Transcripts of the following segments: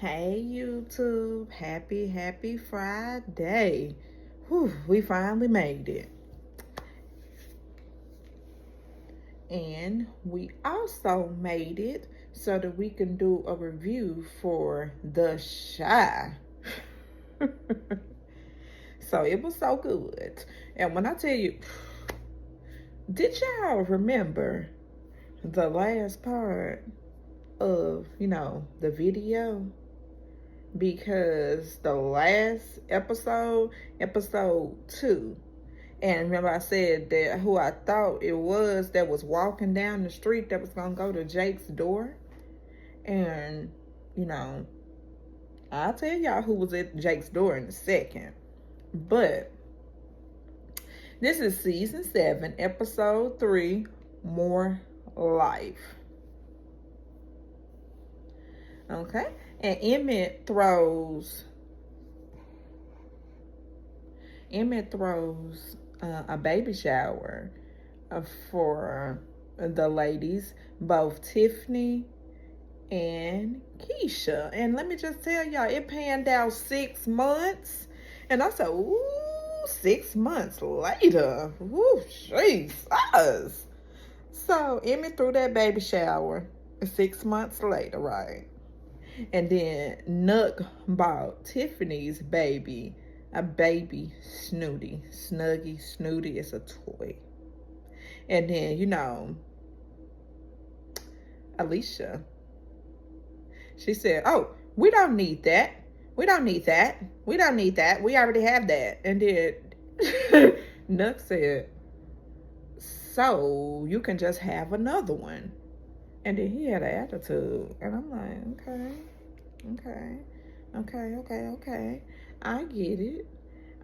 Hey YouTube, happy Friday. Whew, we finally made it. And we also made it so that we can do a review for The Chi. So it was so good. And when I tell you, did y'all remember the last part of, the video? Because the last episode 2, and remember I said that who I thought it was that was walking down the street that was gonna go to Jake's door. And you know I'll tell y'all who was at Jake's door in a second. But this is season 7, episode 3, More Life. Okay. And Emmett throws a baby shower for the ladies, both Tiffany and Keisha. And let me just tell y'all, it panned out 6 months. And I said, ooh, 6 months later. Ooh, Jesus. So Emmett threw that baby shower 6 months later, right? And then Nuck bought Tiffany's baby a baby Snuggy. It's a toy. And then, Alicia, she said, oh, we don't need that. We don't need that. We don't need that. We already have that. And then Nuck said, so you can just have another one. And then he had an attitude. And I'm like, okay. I get it.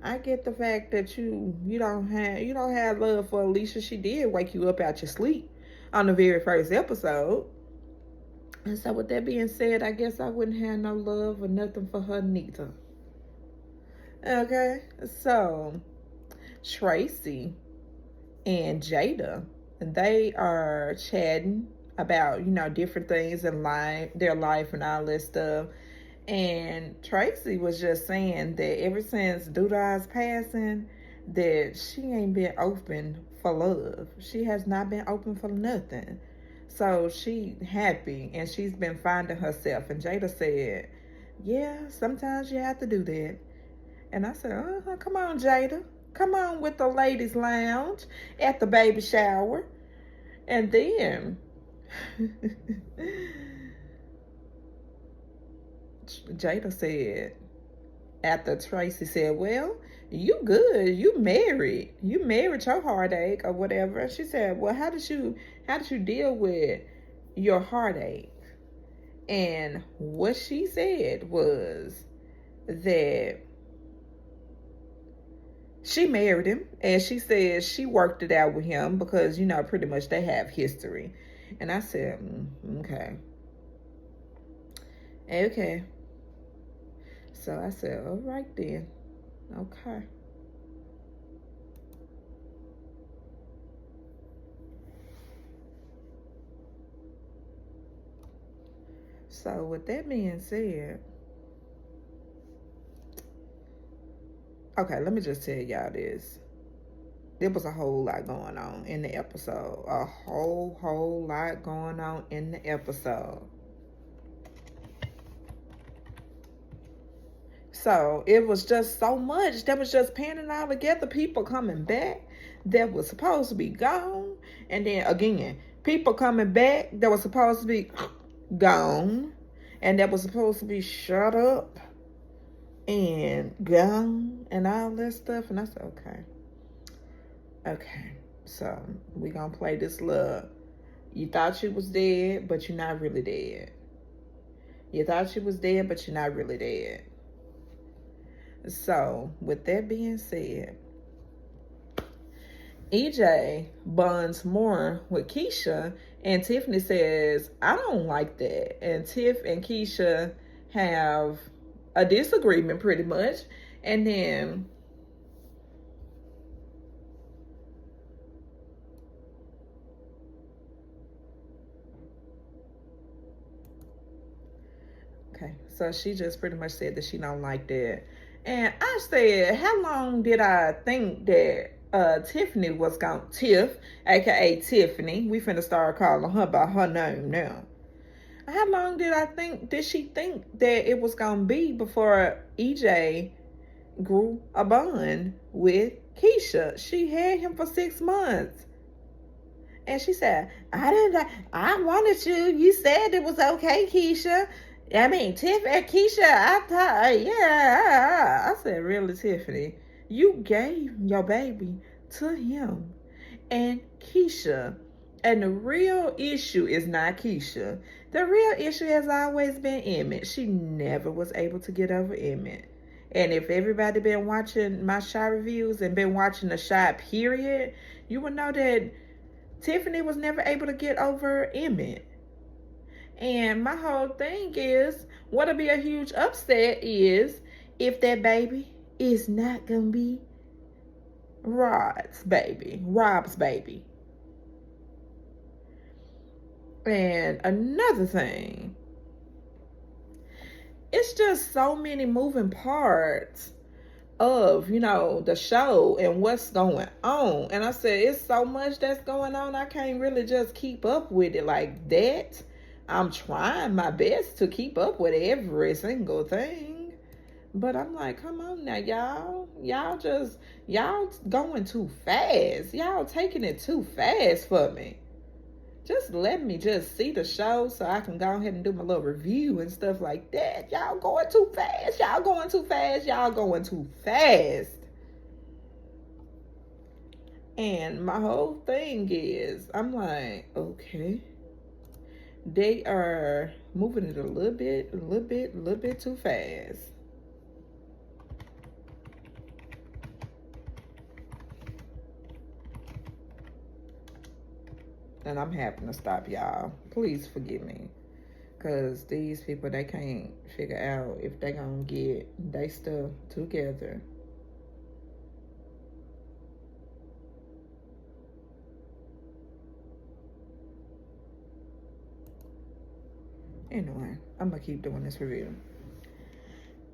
I get the fact that you don't have love for Alicia. She did wake you up out your sleep on the very first episode. And so with that being said, I guess I wouldn't have no love or nothing for her neither. Okay. So Tracy and Jada, they are chatting about, different things in their life and all this stuff. And Tracy was just saying that ever since Duda's passing, that she ain't been open for love. She has not been open for nothing. So she happy and she's been finding herself. And Jada said, yeah, sometimes you have to do that. And I said, come on, Jada. Come on with the ladies' lounge at the baby shower. And then Jada said, after Tracy said, well, you good. You married your heartache or whatever. And she said, well, how did you deal with your heartache? And what she said was that she married him, and she said she worked it out with him because, pretty much they have history. And I said, okay. Okay. So I said, all right then. Okay. So with that being said, okay, let me just tell y'all this. There was a whole lot going on in the episode. A whole lot going on in the episode. So it was just so much that was just panning all together. People coming back that was supposed to be gone. And then again, people coming back that was supposed to be gone. And that was supposed to be shut up and gone and all that stuff. And I said, okay. So we gonna play this love. You thought you was dead, but you're not really dead. You thought you was dead, but you're not really dead. So, with that being said, EJ bonds more with Keisha, and Tiffany says, I don't like that. And Tiff and Keisha have a disagreement pretty much. And then Okay, so she just pretty much said that she don't like that. And I said, how long did I think that Tiffany was going to, Tiff, aka Tiffany, we finna start calling her by her name now. How long did she think that it was gonna be before EJ grew a bond with Keisha? She had him for 6 months. And she said, I wanted you. You said it was okay, Keisha. I mean, Tiff and Keisha, I thought, yeah. I said, really, Tiffany? You gave your baby to him and Keisha. And the real issue is not Keisha. The real issue has always been Emmett. She never was able to get over Emmett. And if everybody been watching my Shy reviews and been watching the Shy period, you would know that Tiffany was never able to get over Emmett. And my whole thing is, what'll be a huge upset is if that baby is not gonna be Rob's baby. And another thing, it's just so many moving parts of, the show and what's going on. And I said, it's so much that's going on, I can't really just keep up with it like that. I'm trying my best to keep up with every single thing. But I'm like, come on now, y'all. Y'all going too fast. Y'all taking it too fast for me. Just let me just see the show so I can go ahead and do my little review and stuff like that. Y'all going too fast. Y'all going too fast. Y'all going too fast. And my whole thing is, I'm like, okay. They are moving it a little bit too fast. And I'm having to stop, y'all. Please forgive me. Because these people, they can't figure out if they gonna get their stuff together. Anyway, I'm gonna keep doing this review.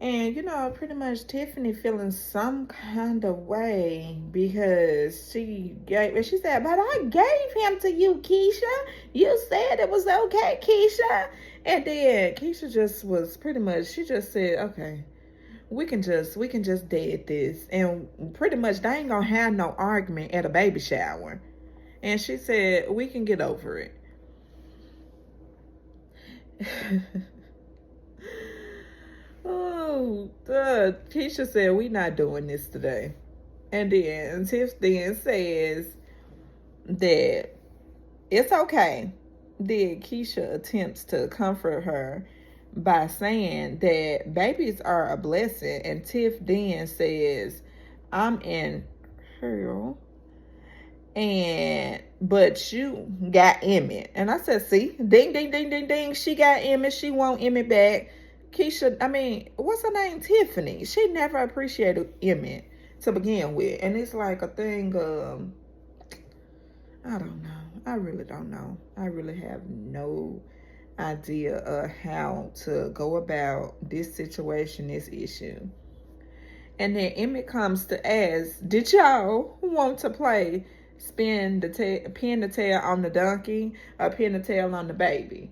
And, pretty much Tiffany feeling some kind of way because she said, but I gave him to you, Keisha. You said it was okay, Keisha. And then Keisha just was pretty much, she just said, okay, we can just dead this. And pretty much they ain't gonna have no argument at a baby shower. And she said, we can get over it. Oh, Keisha said, we not doing this today. And then Tiff then says that it's okay. Then Keisha attempts to comfort her by saying that babies are a blessing. And Tiff then says, I'm in hell. But you got Emmett. And I said, see, ding, ding, ding, ding, ding. She got Emmett. She want Emmett back. Keisha, what's her name? Tiffany. She never appreciated Emmett to begin with. And it's like a thing of, I don't know. I really don't know. I really have no idea of how to go about this situation, this issue. And then Emmett comes to ask, did y'all want to play pin the tail on the donkey or pin the tail on the baby?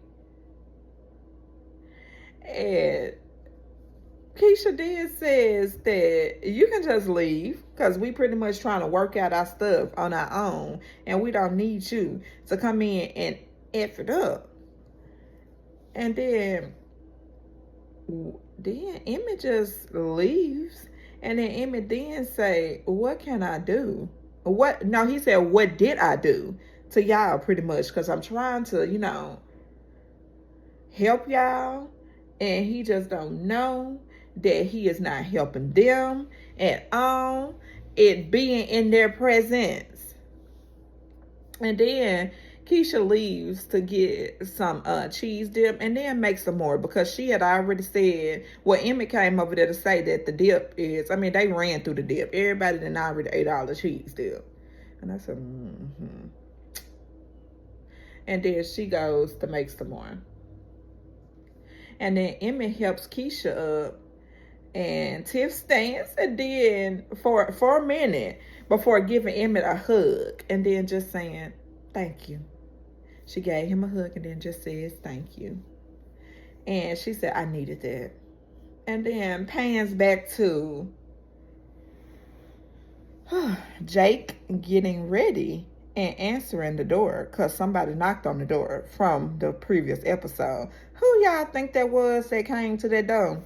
And Keisha then says that you can just leave because we pretty much trying to work out our stuff on our own and we don't need you to come in and F it up. And then Emmett just leaves. And then Emmett then say, what can I do? He said, what did I do to y'all pretty much? Because I'm trying to, help y'all. And he just don't know that he is not helping them at all. It being in their presence. And then Keisha leaves to get some cheese dip and then make some more because she had already said, Emmett came over there to say that the dip is, they ran through the dip. Everybody done already ate all the cheese dip. And I said, And then she goes to make some more. And then Emmett helps Keisha up. And Tiff stands and then for a minute before giving Emmett a hug and then just saying, thank you. She gave him a hug and then just says, thank you. And she said, I needed that. And then pans back to Jake getting ready and answering the door because somebody knocked on the door from the previous episode. Who y'all think that was that came to that door?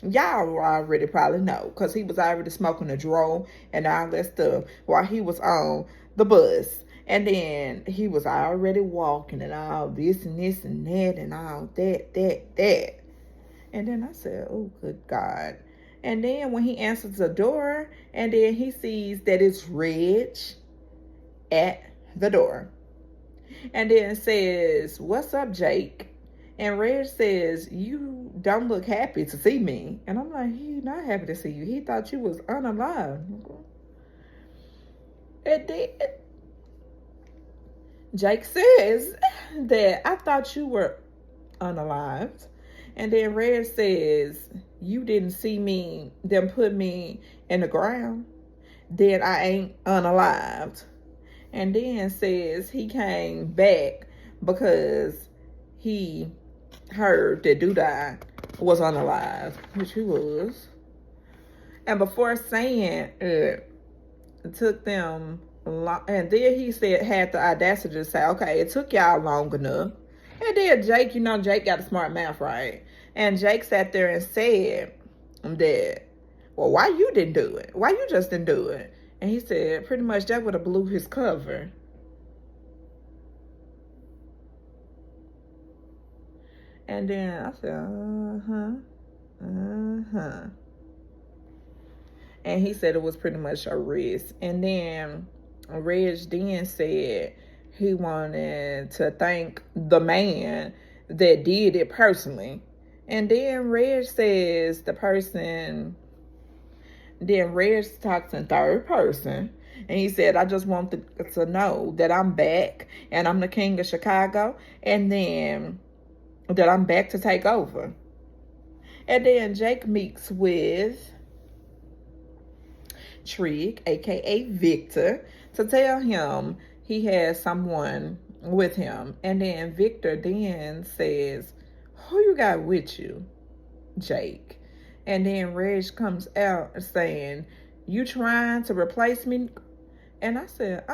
Y'all already probably know because he was already smoking a dro and all that stuff while he was on the bus. And then he was already walking and all this and this and that and all that. And then I said, oh, good God. And then when he answers the door and then he sees that it's Reg at the door. And then says, what's up, Jake? And Reg says, you don't look happy to see me. And I'm like, he's not happy to see you. He thought you was unalive. And then Jake says that I thought you were unalived. And then Reg says, you didn't see me, them put me in the ground. Then I ain't unalived. And then says he came back because he heard that Doodah was unalive, which he was. And before saying it took them long, and then he said had the audacity to say, okay, it took y'all long enough. And then Jake, Jake got a smart mouth, right? And Jake sat there and said that, well, why you didn't do it? Why you just didn't do it? And he said pretty much that would have blew his cover. And then I said, And he said it was pretty much a risk. And then Reg then said he wanted to thank the man that did it personally. And then Reg says the person, then Reg talks in third person. And he said, I just want to know that I'm back and I'm the king of Chicago. And then that I'm back to take over. And then Jake meets with Trig, aka Victor, to tell him he has someone with him. And then Victor then says, who you got with you, Jake? And then Reg comes out saying, you trying to replace me? And I said,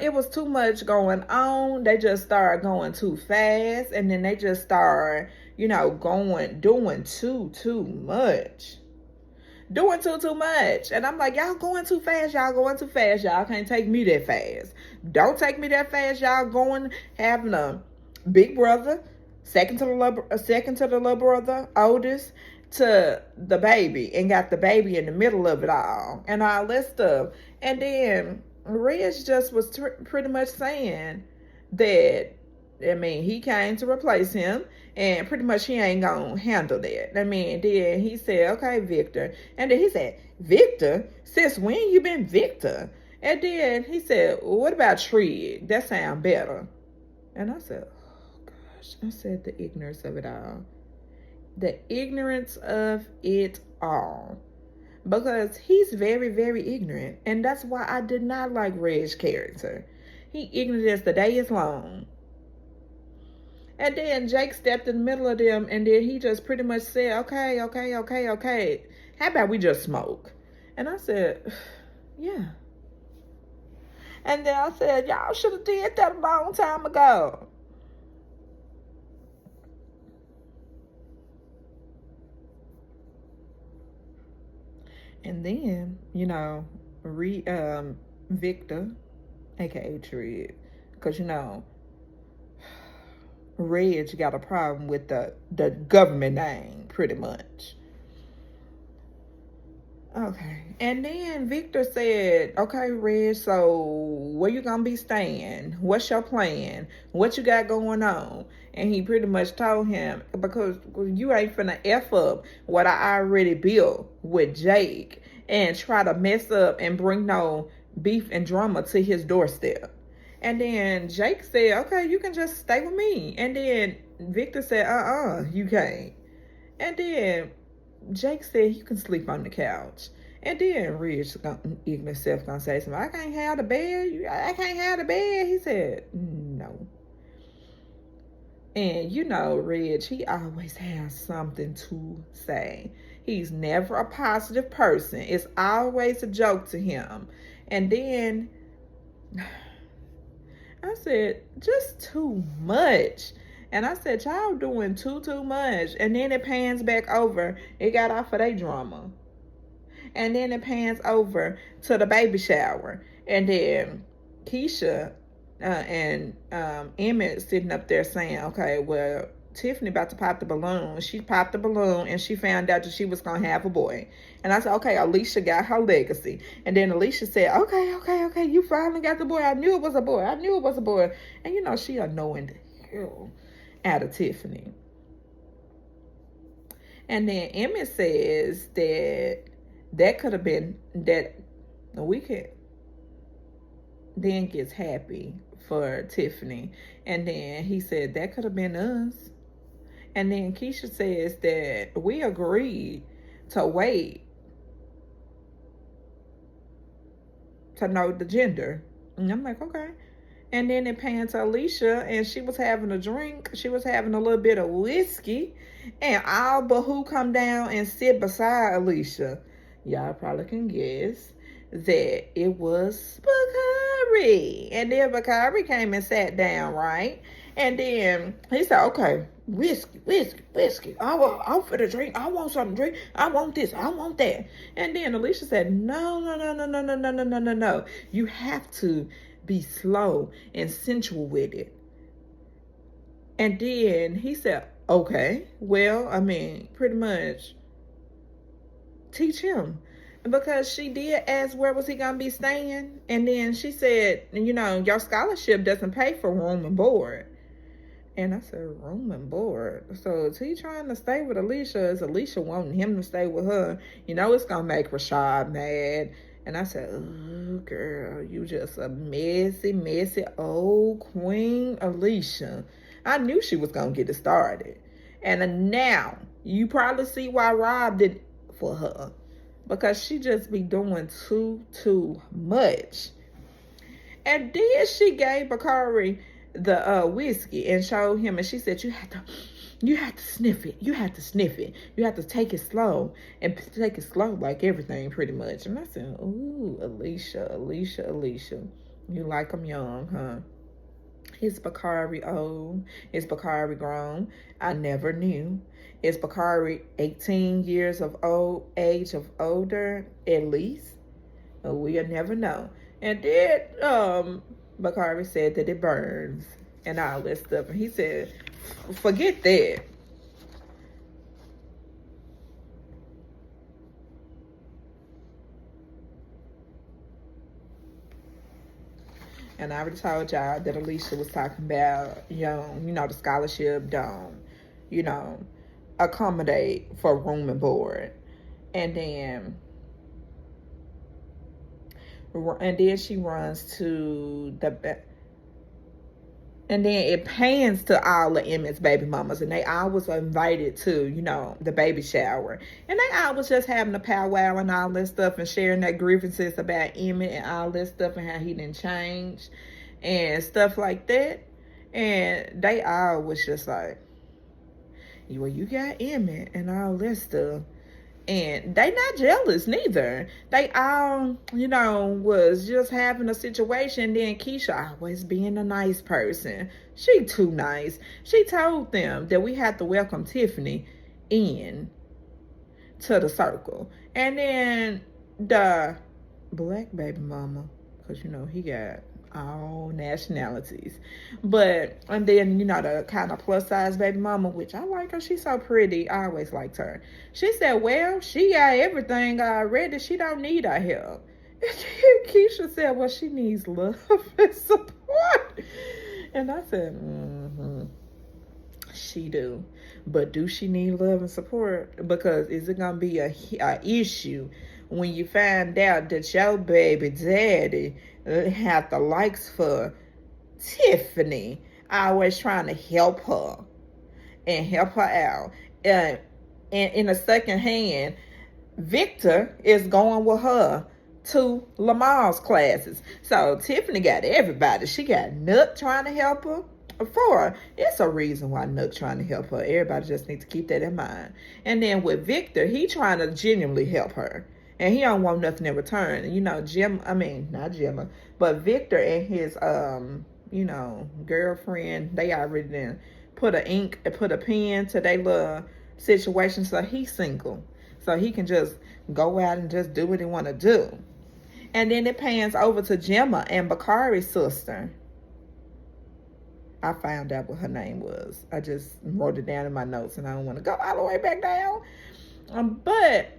it was too much going on. They just started going too fast. And then they just started, doing too much. Doing too much. And I'm like, y'all going too fast. Y'all going too fast. Y'all can't take me that fast. Don't take me that fast. Y'all going, having a big brother, second to the little brother, oldest to the baby, and got the baby in the middle of it all and all that stuff. And then Reg just was pretty much saying that, he came to replace him and pretty much he ain't gonna handle that. Then he said, okay, Victor. And then he said, Victor? Since when you been Victor? And then he said, what about Trig? That sound better. And I said, oh gosh, I said the ignorance of it all. The ignorance of it all. Because he's very, very ignorant. And that's why I did not like Reg's character. He ignorant as the day is long. And then Jake stepped in the middle of them and then he just pretty much said, okay. How about we just smoke? And I said, yeah. And then I said, y'all should have did that a long time ago. And then, Victor, aka Trig, because Reg got a problem with the government name, pretty much. Okay. And then Victor said, okay, Reg, so where you gonna be staying? What's your plan? What you got going on? And he pretty much told him, because you ain't finna F up what I already built with Jake and try to mess up and bring no beef and drama to his doorstep. And then Jake said, okay, you can just stay with me. And then Victor said, you can't. And then Jake said, you can sleep on the couch. And then Rich, ignorant self, gonna say something. I can't have the bed. I can't have the bed. He said, no. And you know, Reg, he always has something to say. He's never a positive person. It's always a joke to him. And then I said, just too much. And I said, y'all doing too much. And then it pans back over. It got off of their drama. And then it pans over to the baby shower. And then Keisha and Emmett sitting up there saying, okay, well, Tiffany about to pop the balloon. She popped the balloon and she found out that she was going to have a boy. And I said, okay, Alicia got her legacy. And then Alicia said, okay, you finally got the boy. I knew it was a boy. And you know, she annoying the hell out of Tiffany. And then Emmett says that could have been that we could then gets happy for Tiffany. And then he said that could have been us. And then Keisha says that we agreed to wait to know the gender. And I'm like, okay. And then it panned to Alicia, and she was having a drink. She was having a little bit of whiskey. And all but who come down and sit beside Alicia? Y'all probably can guess that it was Bakari. And then Bakari came and sat down, right? And then he said, okay, whiskey. I'm for the drink. I want something to drink. I want this. I want that. And then Alicia said, no. You have to be slow and sensual with it. And then he said, okay, well, I mean, pretty much teach him. Because she did ask where was he going to be staying. And then she said, you know, your scholarship doesn't pay for room and board. And I said, room and board? So is he trying to stay with Alicia? Is Alicia wanting him to stay with her? You know, it's going to make Rashad mad. And I said, oh, girl, you just a messy old queen, Alicia. I knew she was going to get it started. And now, you probably see why Rob did it for her. Because she just be doing too much. And then she gave Bakari the whiskey and showed him, and she said, you have to sniff it. You have to sniff it. You have to take it slow. And take it slow like everything pretty much. And I said, ooh, Alicia. You like them young, huh? Is Bakari old? Is Bakari grown? I never knew. Is Bakari 18 years of age of older at least? We'll never know. And then Bakari said that it burns and all that stuff. And he said, forget that. And I already told y'all that Alicia was talking about, you know, the scholarship don't, accommodate for room and board. And then she runs to and then it pans to all of Emmett's baby mamas, and they always were invited to, the baby shower. And they always just having a powwow and all this stuff and sharing their grievances about Emmett and all this stuff and how he didn't change and stuff like that. And they all was just like, well, you got Emmett and all this stuff. And they not jealous neither. They all, was just having a situation. Then Keisha always being a nice person. She too nice. She told them that we had to welcome Tiffany in to the circle. And then the black baby mama, because, he got all nationalities. And then, the kind of plus size baby mama, which I like her. She's so pretty. I always liked her. She said, well, she got everything already. She don't need our help. And Keisha said, well, she needs love and support. And I said, she do. But do she need love and support? Because is it going to be a issue when you find out that your baby daddy have the likes for Tiffany, always trying to help her? and help her out. And in the second hand, Victor is going with her to Lamar's classes. So Tiffany got everybody. She got Nook trying to help her. For her. It's a reason why Nook trying to help her. Everybody just needs to keep that in mind. And then with Victor, he trying to genuinely help her. And he don't want nothing in return. You know, not Gemma, but Victor and his girlfriend, they already done put a pen to their little situation, so he's single. So he can just go out and just do what he want to do. And then it pans over to Gemma and Bakari's sister. I found out what her name was. I just wrote it down in my notes and I don't want to go all the way back down. But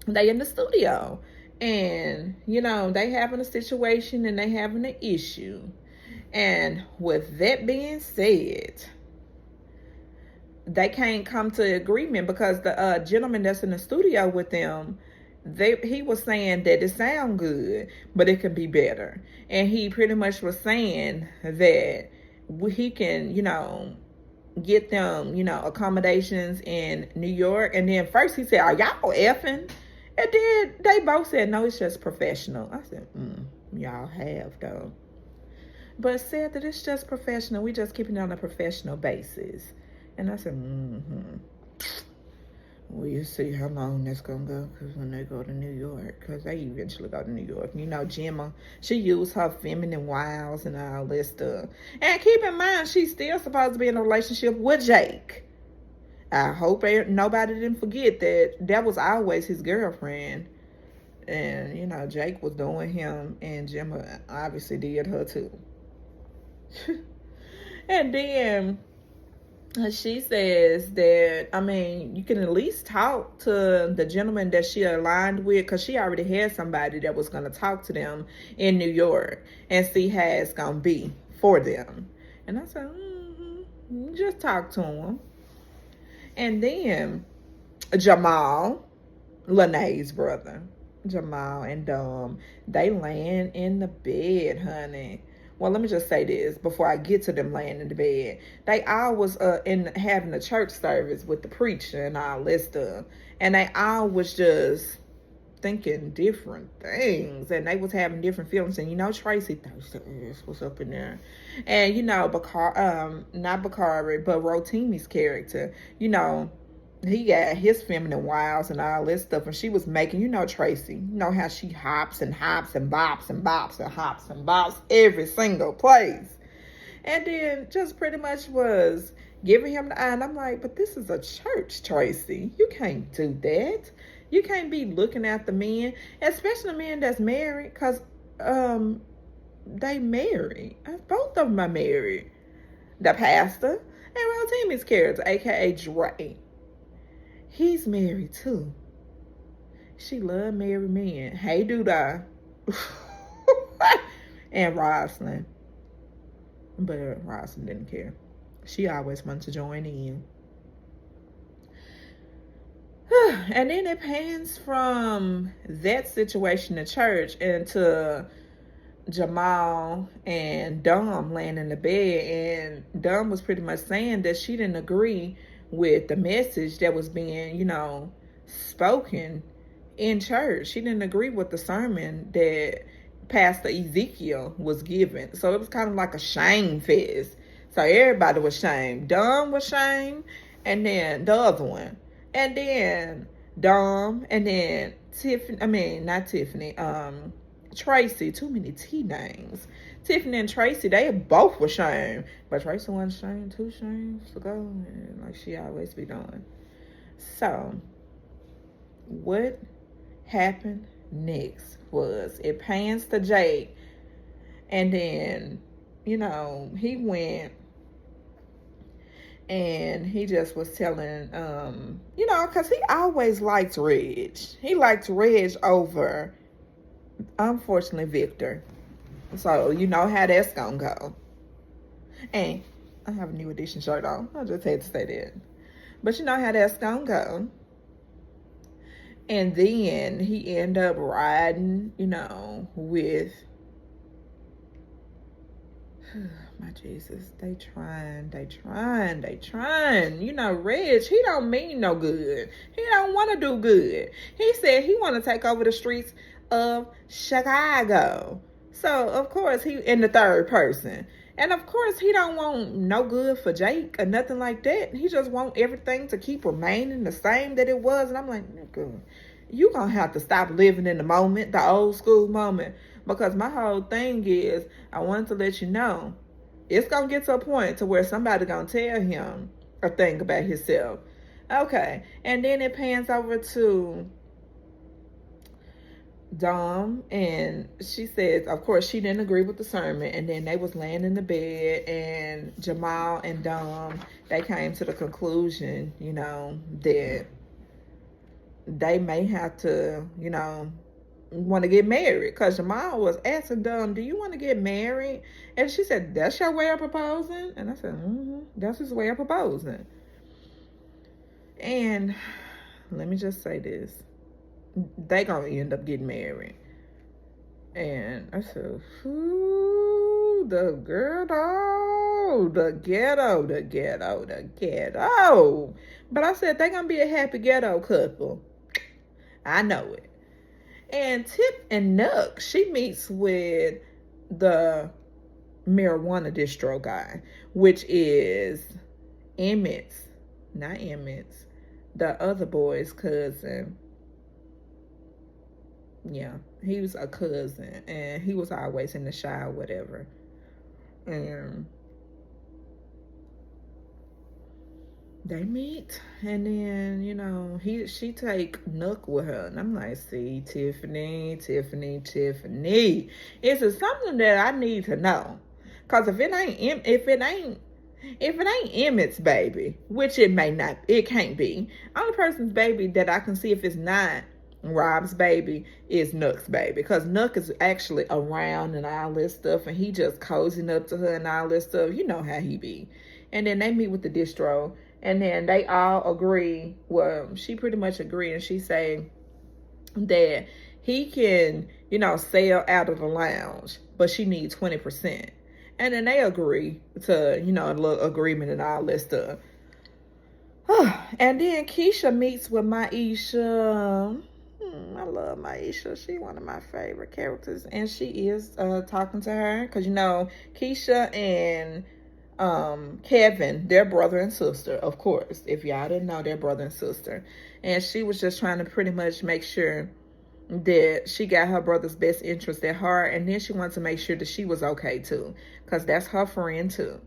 they in the studio. And, they having a situation and they having an issue. And with that being said, they can't come to agreement because the gentleman that's in the studio with them, he was saying that it sound good, but it can be better. And he pretty much was saying that he can, get them, accommodations in New York. And then first he said, "Are y'all effing?" And then they both said, "No, it's just professional." I said, y'all have though. But said that it's just professional. We just keeping it on a professional basis. And I said, we'll see how long that's going to go, because when they go to New York, because they eventually go to New York. Gemma, she used her feminine wiles and all this stuff. And keep in mind, she's still supposed to be in a relationship with Jake. I hope nobody didn't forget that was always his girlfriend. And, Jake was doing him, and Gemma obviously did her too. And then she says that, you can at least talk to the gentleman that she aligned with, because she already had somebody that was going to talk to them in New York and see how it's going to be for them. And I said, just talk to him. And then Jamal, Lene's brother, Jamal and Dom, they laying in the bed, honey. Well, let me just say this before I get to them laying in the bed. They all was in having a church service with the preacher and all this stuff. And they all was just thinking different things. And they was having different feelings. And, Tracy Thursday was up in there. And, not Bakari, but Rotimi's character, he got his feminine wiles and all this stuff, and she was making, Tracy, how she hops and hops and bops and bops and hops and bops every single place. And then just pretty much was giving him the eye. And I'm like, but this is a church, Tracy. You can't do that. You can't be looking at the men, especially the men that's married, because they married. Both of them are married. The pastor and Rotimi's character, a.k.a. Dre. He's married too. She loved married men. Hey, Duda. And Rosalind. But Rosalind didn't care. She always wanted to join in. And then it pans from that situation in church into Jamal and Dom laying in the bed. And Dom was pretty much saying that she didn't agree with the message that was being, spoken in church. She didn't agree with the sermon that Pastor Ezekiel was given. So it was kind of like a shame fest. So everybody was shamed. Dom was shamed, and then the other one. And then Dom, and then Tracy, too many T names. Tiffany and Tracy, they both were shamed. But Tracy wasn't shamed, too shamed to go, like she always be doing. So, what happened next was it pans to Jake. And then, he went and he just was telling, because he always liked Reg. He liked Reg over, unfortunately, Victor. So, you know how that's gonna go. And I have a New Edition shirt on. I just had to say that. But you know how that's gonna go. And then he ended up riding, with my Jesus, they trying. You know, Reg, he don't mean no good. He don't want to do good. He said he want to take over the streets of Chicago. So, of course, he in the third person. And, of course, he don't want no good for Jake or nothing like that. He just want everything to keep remaining the same that it was. And I'm like, nigga, you going to have to stop living in the moment, the old school moment. Because my whole thing is, I wanted to let you know, it's going to get to a point to where somebody going to tell him a thing about himself. Okay. And then it pans over to Dom, and she says, of course, she didn't agree with the sermon. And then they was laying in the bed, and Jamal and Dom, they came to the conclusion, you know, that they may have to, you know, want to get married, because Jamal was asking Dom, do you want to get married? And she said, that's your way of proposing? And I said, that's his way of proposing. And let me just say this, they gonna end up getting married. And I said, ooh, the ghetto. But I said, they gonna be a happy ghetto couple. I know it. And Tip and Nuck, she meets with the marijuana distro guy, which is not Emmett's, the other boy's cousin. Yeah, he was a cousin, and he was always in the shower, whatever. And they meet, and then, you know, she take Nook with her, and I'm like, see, Tiffany, is it something that I need to know? Because if it ain't Emmett's baby, which it can't be. Only person's baby that I can see if it's not Rob's baby is Nook's baby, because Nook is actually around and all this stuff, and he just cozying up to her and all this stuff. You know how he be. And then they meet with the distro, and then they all agree. Well, she pretty much agreed, and she say that he can, you know, sell out of the lounge, but she needs 20%. And then they agree to, you know, a little agreement and all this stuff. And then Keisha meets with Maisha. I love Maisha. She one of my favorite characters. And she is talking to her. Because, you know, Keisha and Kevin, they're brother and sister, of course. If y'all didn't know, they're brother and sister. And she was just trying to pretty much make sure that she got her brother's best interest at heart. And then she wanted to make sure that she was okay, too. Because that's her friend, too.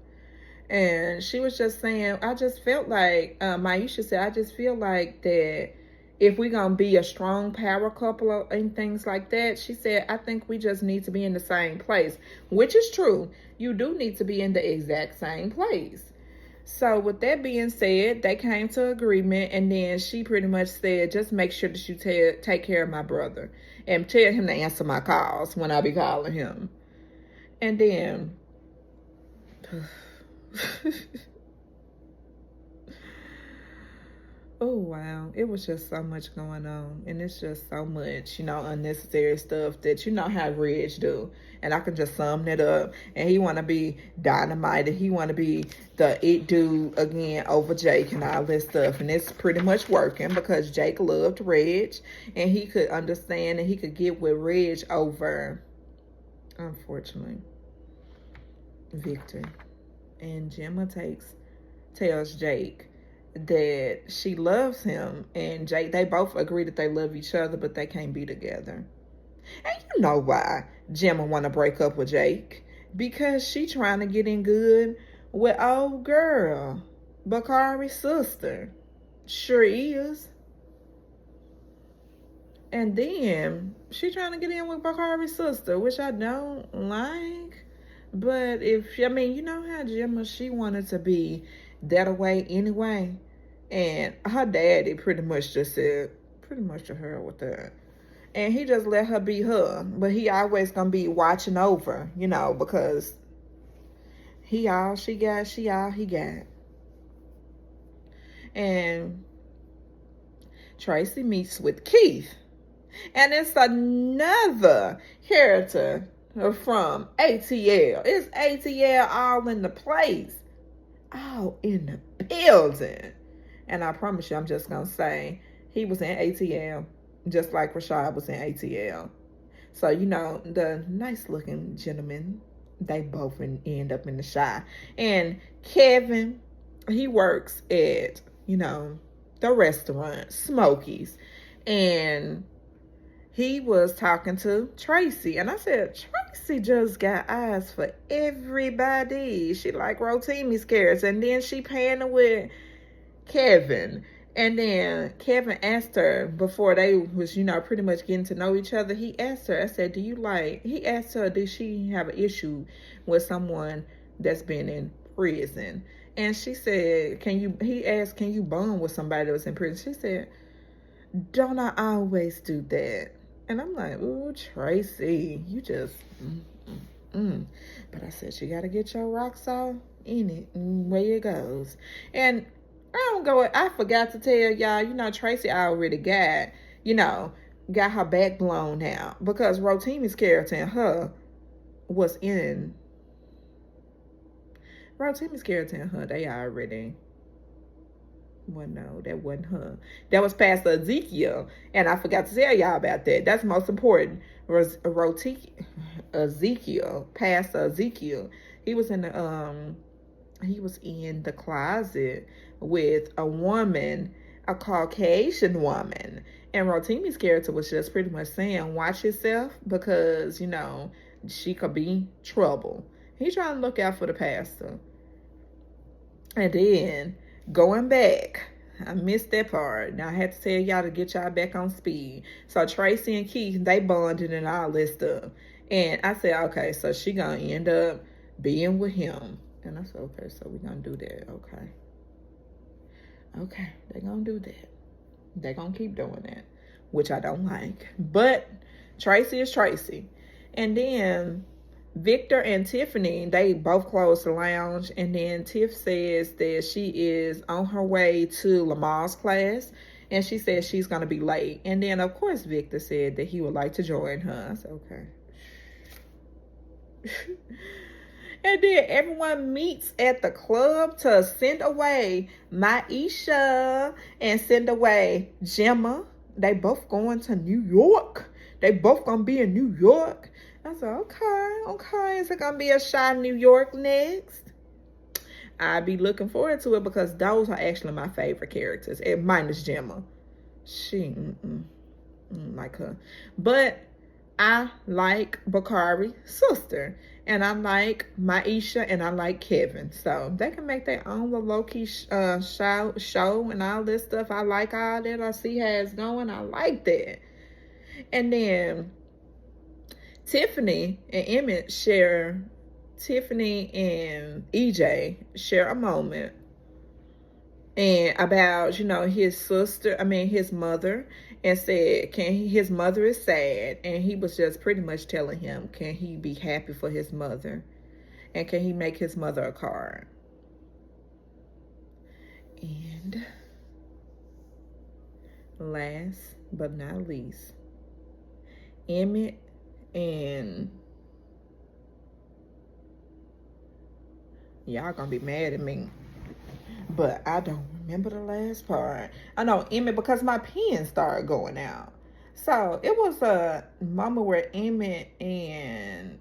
And she was just saying, I just felt like, Maisha said, I just feel like that if we're going to be a strong power couple and things like that, she said, I think we just need to be in the same place, which is true. You do need to be in the exact same place. So with that being said, they came to agreement, and then she pretty much said, just make sure that you take care of my brother and tell him to answer my calls when I be calling him. And then... oh wow, it was just so much going on, and it's just so much, you know, unnecessary stuff that, you know how Reg do. And I can just sum it up, and he want to be dynamite, and he want to be the it dude again over Jake and all this stuff. And it's pretty much working, because Jake loved Reg, and he could understand, and he could get with Reg over, unfortunately, Victor. And Gemma tells Jake that she loves him, and Jake, they both agree that they love each other, but they can't be together. And you know why Gemma want to break up with Jake? Because she trying to get in good with old girl, Bakari's sister. Sure is. And then she trying to get in with Bakari's sister, which I don't like. But you know how Gemma, she wanted to be that way anyway. And her daddy pretty much just said, pretty much to her with that. And he just let her be her. But he always gonna be watching over, you know, because he all she got, she all he got. And Tracy meets with Keith. And it's another character from ATL. It's ATL all in the place. All in the building. And I promise you, I'm just going to say, he was in ATL just like Rashad was in ATL. So, you know, the nice looking gentlemen, they both end up in the Chi. And Kevin, he works at, you know, the restaurant, Smokies. And he was talking to Tracy. And I said, Tracy just got eyes for everybody. She like Rotimi's character. And then she pairing with Kevin. And then Kevin asked her before they was, you know, pretty much getting to know each other. He asked her, I said, he asked her, did she have an issue with someone that's been in prison? And she said, he asked, can you bond with somebody that was in prison? She said, don't I always do that? And I'm like, ooh, Tracy, you just, But I said, you got to get your rocks off in it, where it goes. And I forgot to tell y'all, you know, Tracy already got her back blown out because Rotimi's character and her was in. Rotimi's character and her, they already. Well, no, that wasn't her. That was Pastor Ezekiel. And I forgot to tell y'all about that. That's most important. Ezekiel, Pastor Ezekiel. He was in the closet with a woman, a Caucasian woman. And Rotimi's character was just pretty much saying, watch yourself because, you know, she could be trouble. He's trying to look out for the pastor. And then going back, I missed that part. Now I had to tell y'all to get y'all back on speed. So Tracy and Keith, they bonded and all this stuff. And I said, okay, so she gonna end up being with him. And I said, okay, so we're gonna do that. Okay, they're gonna do that. They're gonna keep doing that, which I don't like. But Tracy is Tracy. And then Victor and Tiffany, they both closed the lounge. And then Tiff says that she is on her way to Lamar's class. And she says she's going to be late. And then, of course, Victor said that he would like to join her. I said, okay. And then everyone meets at the club to send away Maisha and send away Gemma. They both going to New York. They both going to be in New York. I said, okay. Is it going to be a shot in New York next? I'll be looking forward to it because those are actually my favorite characters. And minus Gemma. She, like her. But I like Bakari's sister. And I like Maisha and I like Kevin. So they can make their own little low-key show and all this stuff. I like all that. I see how it's going. I like that. And then Tiffany and EJ share a moment and about, you know, his mother, and said, his mother is sad. And he was just pretty much telling him, can he be happy for his mother? And can he make his mother a card? And last but not least, Emmett and y'all gonna be mad at me, but I don't remember the last part. I know Emmett because my pen started going out. So it was a moment where Emmett and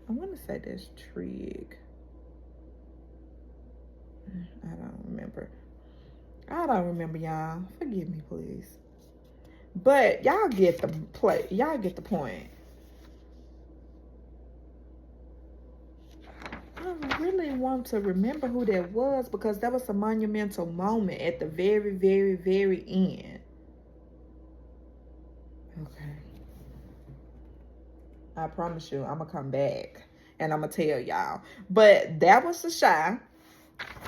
I want to say that's Trig. I don't remember, y'all. Forgive me, please. But y'all get the point. I really want to remember who that was because that was a monumental moment at the very, very, very end. Okay. I promise you, I'm going to come back and I'm going to tell y'all. But that was The Chi,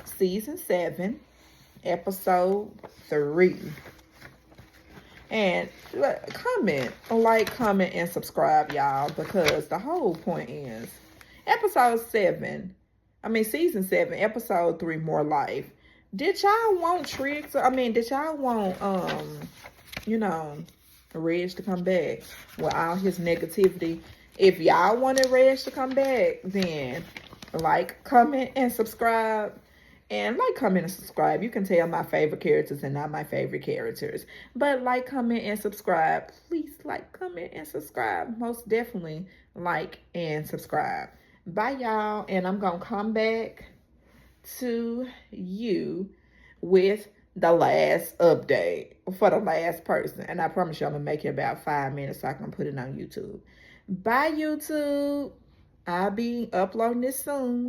Season 7, Episode 3. And comment, and subscribe, y'all, because the whole point is Season 7, Episode 3, More Life. Did y'all want Triggs? Did y'all want, Reg to come back with all his negativity If y'all wanted Reg to come back, then like, comment, and subscribe. And like, comment, and subscribe. You can tell my favorite characters and not my favorite characters. But like, comment, and subscribe. Please like, comment, and subscribe. Most definitely like and subscribe. Bye, y'all. And I'm going to come back to you with the last update for the last person. And I promise you I'm going to make it about 5 minutes so I can put it on YouTube. Bye, YouTube. I'll be uploading this soon.